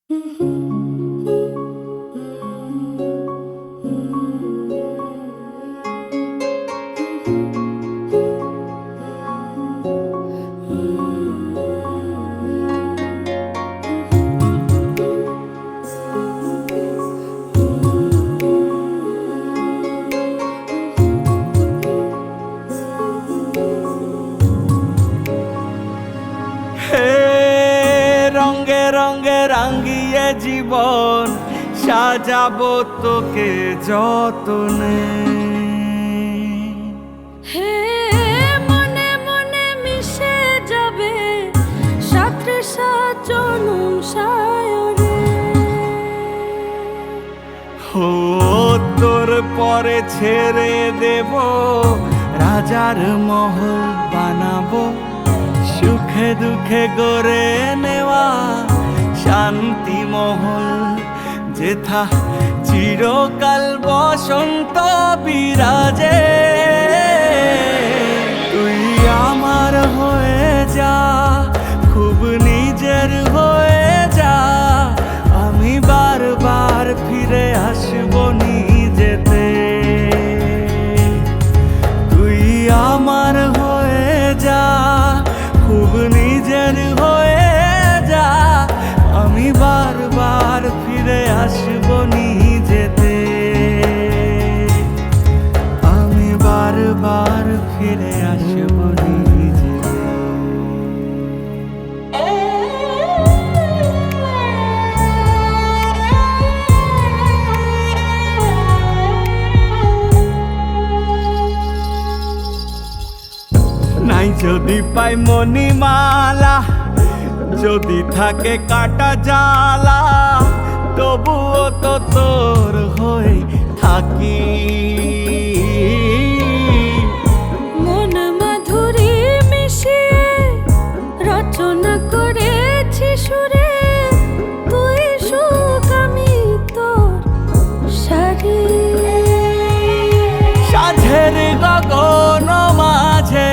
রঙে রঙে রাঙিয়ে জীবন সাজাবো তোকে যতনে। হে মনে মনে মিশে যাবে সাথে সাজনুম সায়রে। ও তোর পরে ছেড়ে দেব রাজার মহল বানাবো, সুখে দুঃখে গড়ে নেওয়া শান্তি মহল, যেথা চিরকাল বসন্ত বিরাজে। তুই আমার হয়ে যা, খুব নিজের হয়ে যা, আমি বারবার ফিরে আসবো নিজেতে। তুই আমার হয়ে যা, খুব নিজের হয়ে যা, আমি বারবার ফিরে আসবো নিজেতে। আমি বারবার ফিরে আসবো নিজেতে। নাই যদি পাই মণিমালা, যদি থাকে কাটা জালা, তবুও তো তোর হয়ে থাকি। মন মাধুরী মিশিয়ে রচনা করেছি সুরে, তুই সুখ আমি তোর সারি। সাঝের গগন মাঝে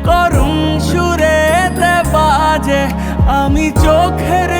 করুণ সুরেতে বাজে, আমি চোখের